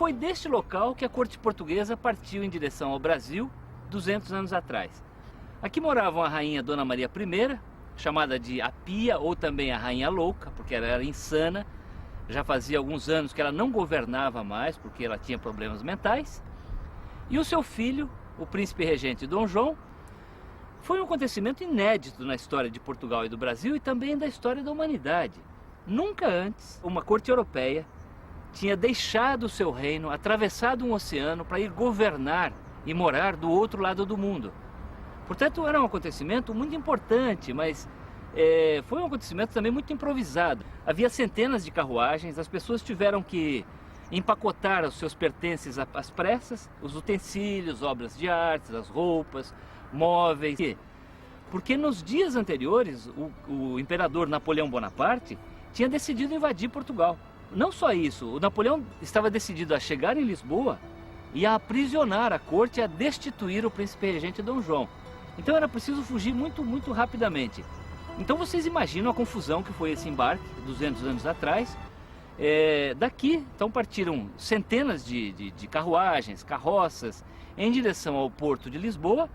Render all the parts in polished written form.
foi deste local que a corte portuguesa partiu em direção ao Brasil 200 anos atrás. Aqui moravam a rainha Dona Maria I, chamada de a Pia ou também a Rainha Louca, porque ela era insana. Já fazia alguns anos que ela não governava mais, porque ela tinha problemas mentais. E o seu filho, o príncipe regente Dom João, foi um acontecimento inédito na história de Portugal e do Brasil e também da história da humanidade. Nunca antes uma corte europeia tinha deixado o seu reino, atravessado um oceano para ir governar e morar do outro lado do mundo. Portanto, era um acontecimento muito importante, mas foi um acontecimento também muito improvisado. Havia centenas de carruagens, as pessoas tiveram que empacotar os seus pertences às pressas, os utensílios, obras de artes, as roupas, móveis. Porque nos dias anteriores, o imperador Napoleão Bonaparte tinha decidido invadir Portugal. Não só isso, o Napoleão estava decidido a chegar em Lisboa e a aprisionar a corte e a destituir o príncipe regente Dom João. Então era preciso fugir muito rapidamente. Então vocês imaginam a confusão que foi esse embarque 200 anos atrás. Daqui, então, partiram centenas de carruagens, carroças, em direção ao porto de Lisboa,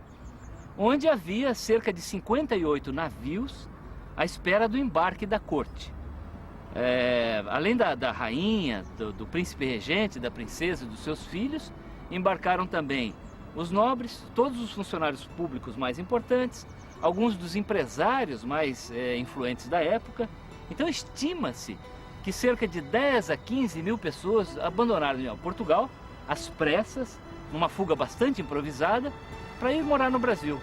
onde havia cerca de 58 navios à espera do embarque da corte. Além da rainha, do príncipe regente, da princesa e dos seus filhos, embarcaram também os nobres, todos os funcionários públicos mais importantes, alguns dos empresários mais influentes da época. Então estima-se que cerca de 10 a 15 mil pessoas abandonaram Portugal, às pressas, numa fuga bastante improvisada, para ir morar no Brasil.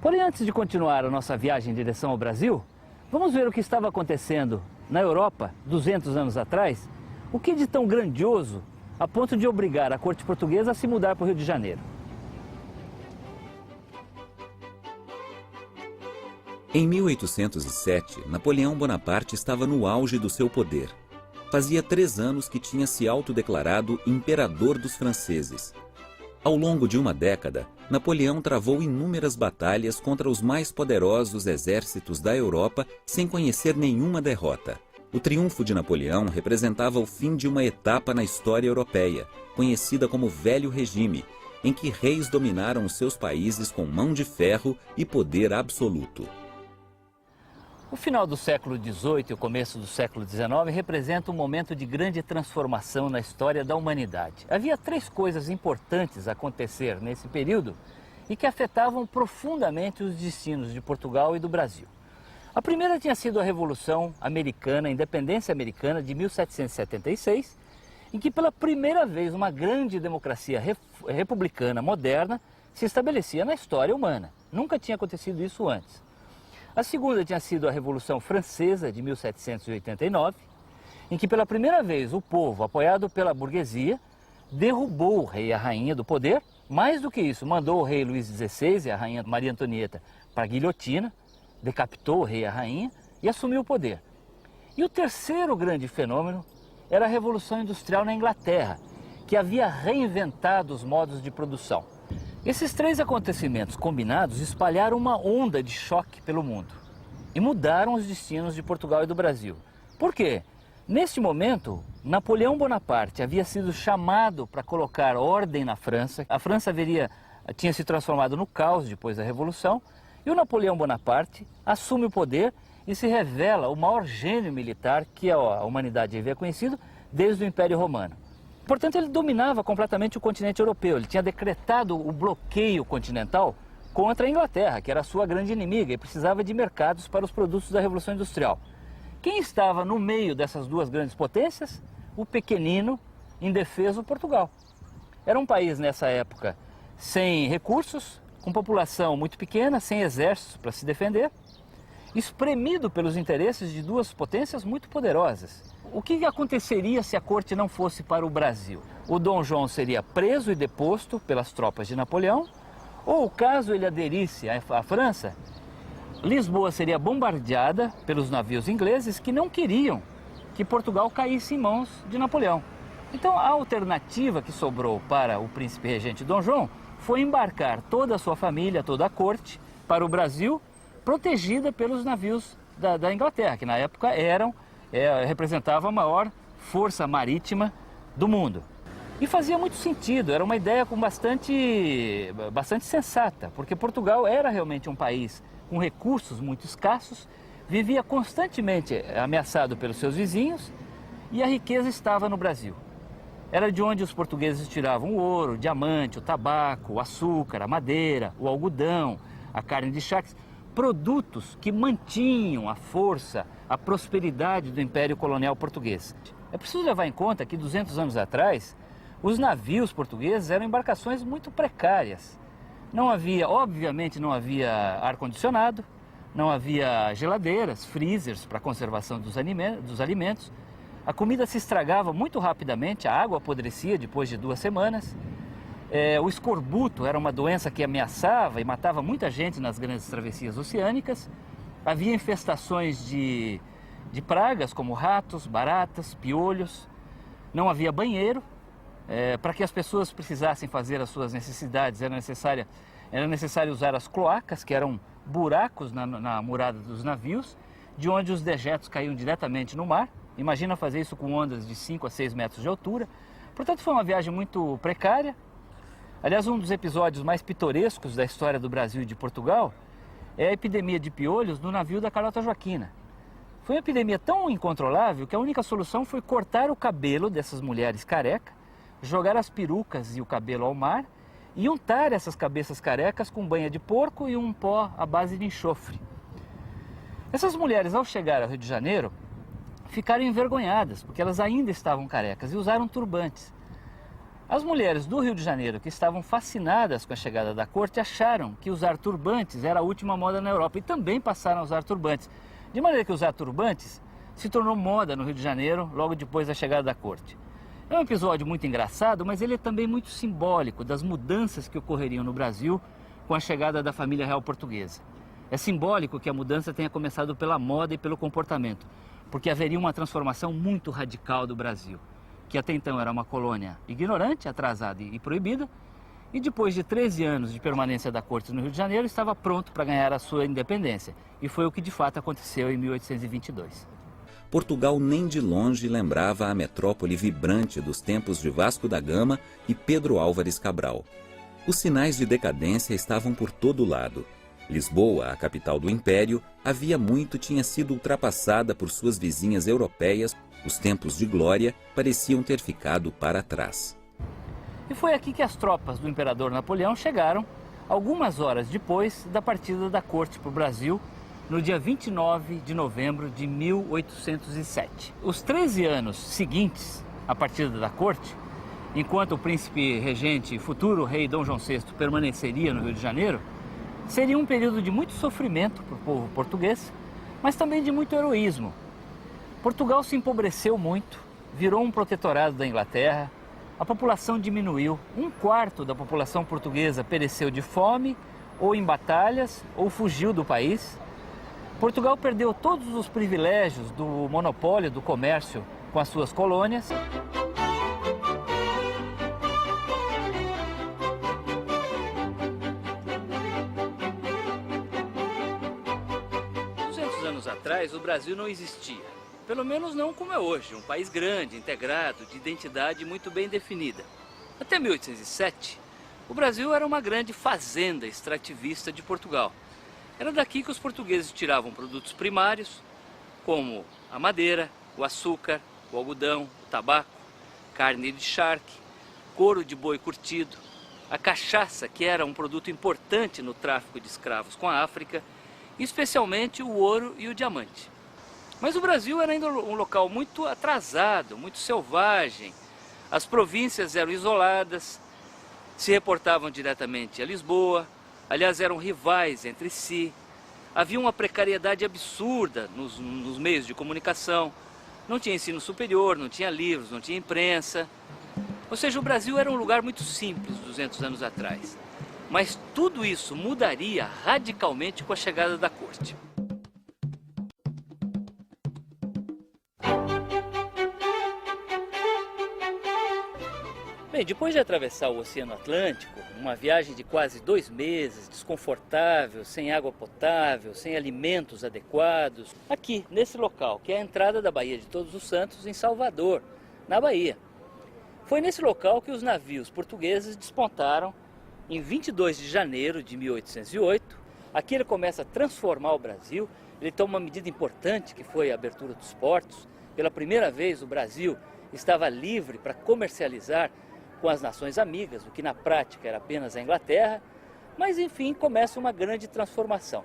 Porém, antes de continuar a nossa viagem em direção ao Brasil, vamos ver o que estava acontecendo na Europa 200 anos atrás, o que de tão grandioso a ponto de obrigar a corte portuguesa a se mudar para o Rio de Janeiro. Em 1807, Napoleão Bonaparte estava no auge do seu poder. Fazia 3 anos que tinha se autodeclarado imperador dos franceses. Ao longo de uma década, Napoleão travou inúmeras batalhas contra os mais poderosos exércitos da Europa sem conhecer nenhuma derrota. O triunfo de Napoleão representava o fim de uma etapa na história europeia, conhecida como Velho Regime, em que reis dominaram os seus países com mão de ferro e poder absoluto. O final do século XVIII e o começo do século XIX representa um momento de grande transformação na história da humanidade. Havia 3 coisas importantes a acontecer nesse período e que afetavam profundamente os destinos de Portugal e do Brasil. A primeira tinha sido a Revolução Americana, a Independência Americana de 1776, em que pela primeira vez uma grande democracia republicana moderna se estabelecia na história humana. Nunca tinha acontecido isso antes. A segunda tinha sido a Revolução Francesa de 1789, em que pela primeira vez o povo, apoiado pela burguesia, derrubou o rei e a rainha do poder. Mais do que isso, mandou o rei Luís XVI e a rainha Maria Antonieta para a guilhotina, decapitou o rei e a rainha e assumiu o poder. E o terceiro grande fenômeno era a Revolução Industrial na Inglaterra, que havia reinventado os modos de produção. Esses 3 acontecimentos combinados espalharam uma onda de choque pelo mundo e mudaram os destinos de Portugal e do Brasil. Por quê? Neste momento, Napoleão Bonaparte havia sido chamado para colocar ordem na França. A França tinha se transformado no caos depois da Revolução, e o Napoleão Bonaparte assume o poder e se revela o maior gênio militar que a humanidade havia conhecido desde o Império Romano. Portanto, ele dominava completamente o continente europeu. Ele tinha decretado o bloqueio continental contra a Inglaterra, que era a sua grande inimiga, e precisava de mercados para os produtos da Revolução Industrial. Quem estava no meio dessas 2 grandes potências? O pequenino, indefeso Portugal. Era um país, nessa época, sem recursos, com população muito pequena, sem exércitos para se defender, espremido pelos interesses de 2 potências muito poderosas. O que aconteceria se a corte não fosse para o Brasil? O Dom João seria preso e deposto pelas tropas de Napoleão, ou caso ele aderisse à França, Lisboa seria bombardeada pelos navios ingleses que não queriam que Portugal caísse em mãos de Napoleão. Então a alternativa que sobrou para o príncipe regente Dom João foi embarcar toda a sua família, toda a corte, para o Brasil, protegida pelos navios da Inglaterra, que na época representavam a maior força marítima do mundo. E fazia muito sentido, era uma ideia com bastante sensata, porque Portugal era realmente um país com recursos muito escassos, vivia constantemente ameaçado pelos seus vizinhos e a riqueza estava no Brasil. Era de onde os portugueses tiravam o ouro, o diamante, o tabaco, o açúcar, a madeira, o algodão, a carne de charques, produtos que mantinham a força, a prosperidade do Império Colonial Português. É preciso levar em conta que 200 anos atrás, os navios portugueses eram embarcações muito precárias. Não havia, obviamente, não havia ar-condicionado, não havia geladeiras, freezers para conservação dos alimentos. A comida se estragava muito rapidamente, a água apodrecia depois de 2 semanas. O escorbuto era uma doença que ameaçava e matava muita gente nas grandes travessias oceânicas. Havia infestações de pragas como ratos, baratas, piolhos. Não havia banheiro. Para que as pessoas precisassem fazer as suas necessidades, era necessário usar as cloacas, que eram buracos na murada dos navios, de onde os dejetos caíam diretamente no mar. Imagina fazer isso com ondas de 5 a 6 metros de altura. Portanto, foi uma viagem muito precária. Aliás, um dos episódios mais pitorescos da história do Brasil e de Portugal é a epidemia de piolhos no navio da Carlota Joaquina. Foi uma epidemia tão incontrolável que a única solução foi cortar o cabelo dessas mulheres carecas, jogar as perucas e o cabelo ao mar e untar essas cabeças carecas com banha de porco e um pó à base de enxofre. Essas mulheres, ao chegar ao Rio de Janeiro, ficaram envergonhadas, porque elas ainda estavam carecas e usaram turbantes. As mulheres do Rio de Janeiro, que estavam fascinadas com a chegada da corte, acharam que usar turbantes era a última moda na Europa e também passaram a usar turbantes. De maneira que usar turbantes se tornou moda no Rio de Janeiro logo depois da chegada da corte. É um episódio muito engraçado, mas ele é também muito simbólico das mudanças que ocorreriam no Brasil com a chegada da família real portuguesa. É simbólico que a mudança tenha começado pela moda e pelo comportamento, porque haveria uma transformação muito radical do Brasil, que até então era uma colônia ignorante, atrasada e proibida, e depois de 13 anos de permanência da corte no Rio de Janeiro, estava pronto para ganhar a sua independência. E foi o que de fato aconteceu em 1822. Portugal nem de longe lembrava a metrópole vibrante dos tempos de Vasco da Gama e Pedro Álvares Cabral. Os sinais de decadência estavam por todo lado. Lisboa, a capital do Império, havia muito tinha sido ultrapassada por suas vizinhas europeias. Os tempos de glória pareciam ter ficado para trás. E foi aqui que as tropas do imperador Napoleão chegaram, algumas horas depois da partida da corte para o Brasil, no dia 29 de novembro de 1807. Os 13 anos seguintes à partida da corte, enquanto o príncipe regente e futuro rei Dom João VI permaneceria no Rio de Janeiro, seria um período de muito sofrimento para o povo português, mas também de muito heroísmo. Portugal se empobreceu muito, virou um protetorado da Inglaterra, a população diminuiu, 1/4 da população portuguesa pereceu de fome, ou em batalhas, ou fugiu do país. Portugal perdeu todos os privilégios do monopólio do comércio com as suas colônias. Anos atrás, o Brasil não existia. Pelo menos não como é hoje, um país grande, integrado, de identidade muito bem definida. Até 1807, o Brasil era uma grande fazenda extrativista de Portugal. Era daqui que os portugueses tiravam produtos primários, como a madeira, o açúcar, o algodão, o tabaco, carne de charque, couro de boi curtido, a cachaça, que era um produto importante no tráfico de escravos com a África, e especialmente o ouro e o diamante. Mas o Brasil era ainda um local muito atrasado, muito selvagem. As províncias eram isoladas, se reportavam diretamente a Lisboa, aliás, eram rivais entre si. Havia uma precariedade absurda nos meios de comunicação. Não tinha ensino superior, não tinha livros, não tinha imprensa. Ou seja, o Brasil era um lugar muito simples 200 anos atrás. Mas tudo isso mudaria radicalmente com a chegada da corte. Bem, depois de atravessar o Oceano Atlântico, uma viagem de quase 2 meses, desconfortável, sem água potável, sem alimentos adequados, aqui, nesse local, que é a entrada da Baía de Todos os Santos, em Salvador, na Bahia. Foi nesse local que os navios portugueses despontaram em 22 de janeiro de 1808. Aqui ele começa a transformar o Brasil, ele toma uma medida importante que foi a abertura dos portos. Pela primeira vez o Brasil estava livre para comercializar com as nações amigas, o que na prática era apenas a Inglaterra, mas enfim começa uma grande transformação.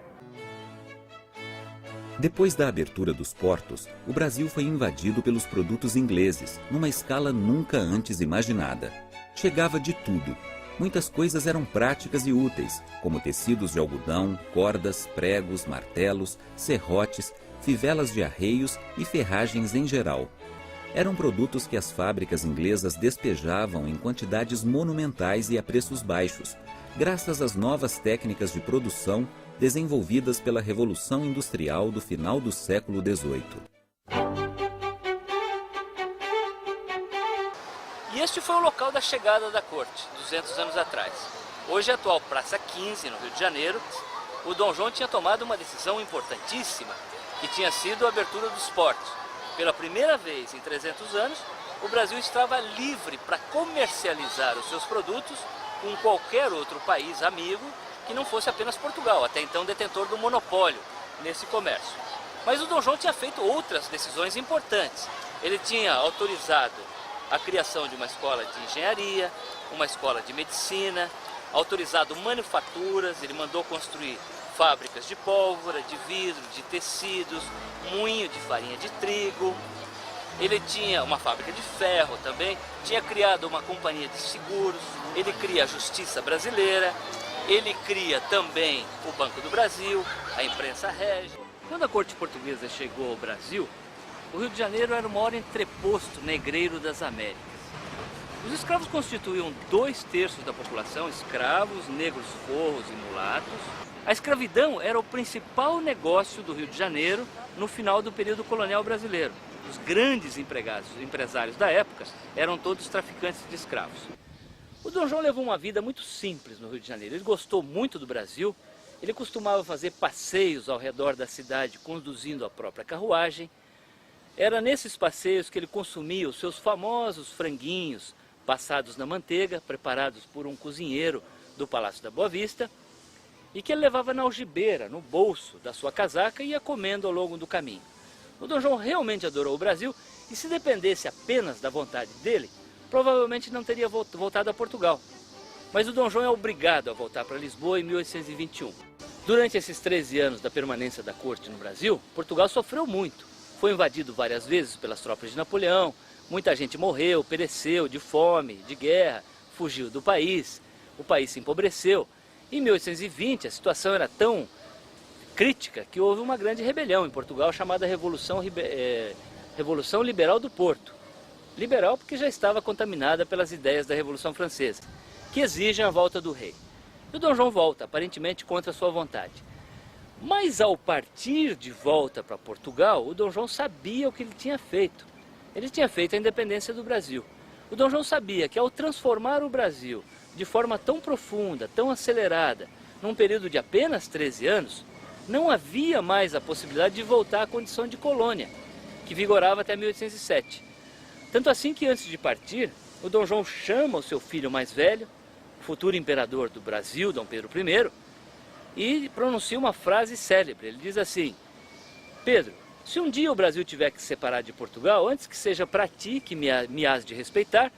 Depois da abertura dos portos, o Brasil foi invadido pelos produtos ingleses, numa escala nunca antes imaginada. Chegava de tudo. Muitas coisas eram práticas e úteis, como tecidos de algodão, cordas, pregos, martelos, serrotes, fivelas de arreios e ferragens em geral. Eram produtos que as fábricas inglesas despejavam em quantidades monumentais e a preços baixos, graças às novas técnicas de produção desenvolvidas pela Revolução Industrial do final do século XVIII. E este foi o local da chegada da corte, 200 anos atrás. Hoje a atual Praça 15, no Rio de Janeiro, o Dom João tinha tomado uma decisão importantíssima, que tinha sido a abertura dos portos. Pela primeira vez em 300 anos, o Brasil estava livre para comercializar os seus produtos com qualquer outro país amigo que não fosse apenas Portugal, até então detentor do monopólio nesse comércio. Mas o Dom João tinha feito outras decisões importantes. Ele tinha autorizado a criação de uma escola de engenharia, uma escola de medicina, autorizado manufaturas, ele mandou construir fábricas de pólvora, de vidro, de tecidos, moinho de farinha de trigo. Ele tinha uma fábrica de ferro também, tinha criado uma companhia de seguros, ele cria a Justiça Brasileira, ele cria também o Banco do Brasil, a imprensa rege. Quando a corte portuguesa chegou ao Brasil, o Rio de Janeiro era o maior entreposto negreiro das Américas. Os escravos constituíam 2/3 da população, escravos, negros forros e mulatos. A escravidão era o principal negócio do Rio de Janeiro no final do período colonial brasileiro. Os grandes empresários da época eram todos traficantes de escravos. O Dom João levou uma vida muito simples no Rio de Janeiro. Ele gostou muito do Brasil, ele costumava fazer passeios ao redor da cidade conduzindo a própria carruagem. Era nesses passeios que ele consumia os seus famosos franguinhos passados na manteiga, preparados por um cozinheiro do Palácio da Boa Vista, e que ele levava na algibeira, no bolso da sua casaca e ia comendo ao longo do caminho. O Dom João realmente adorou o Brasil e se dependesse apenas da vontade dele, provavelmente não teria voltado a Portugal. Mas o Dom João é obrigado a voltar para Lisboa em 1821. Durante esses 13 anos da permanência da corte no Brasil, Portugal sofreu muito. Foi invadido várias vezes pelas tropas de Napoleão, muita gente morreu, pereceu de fome, de guerra, fugiu do país, o país se empobreceu. Em 1820 a situação era tão crítica que houve uma grande rebelião em Portugal chamada Revolução Liberal do Porto. Liberal porque já estava contaminada pelas ideias da Revolução Francesa, que exigem a volta do rei. E o Dom João volta, aparentemente contra sua vontade. Mas ao partir de volta para Portugal, o Dom João sabia o que ele tinha feito. Ele tinha feito a independência do Brasil. O Dom João sabia que ao transformar o Brasil de forma tão profunda, tão acelerada, num período de apenas 13 anos, não havia mais a possibilidade de voltar à condição de colônia, que vigorava até 1807. Tanto assim que antes de partir, o Dom João chama o seu filho mais velho, futuro imperador do Brasil, Dom Pedro I, e pronuncia uma frase célebre. Ele diz assim: Pedro, se um dia o Brasil tiver que se separar de Portugal, antes que seja para ti que me has de respeitar,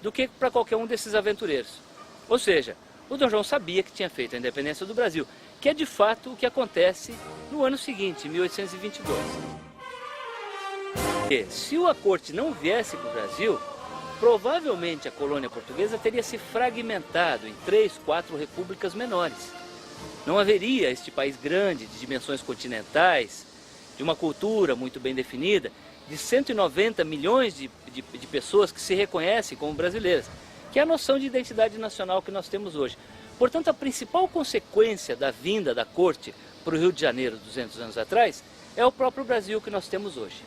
do que para qualquer um desses aventureiros. Ou seja, o Dom João sabia que tinha feito a independência do Brasil, que é de fato o que acontece no ano seguinte, em 1822. E se a corte não viesse para o Brasil, provavelmente a colônia portuguesa teria se fragmentado em 3, 4 repúblicas menores. Não haveria este país grande, de dimensões continentais, de uma cultura muito bem definida, de 190 milhões de pessoas que se reconhecem como brasileiras, que é a noção de identidade nacional que nós temos hoje. Portanto, a principal consequência da vinda da corte para o Rio de Janeiro 200 anos atrás é o próprio Brasil que nós temos hoje.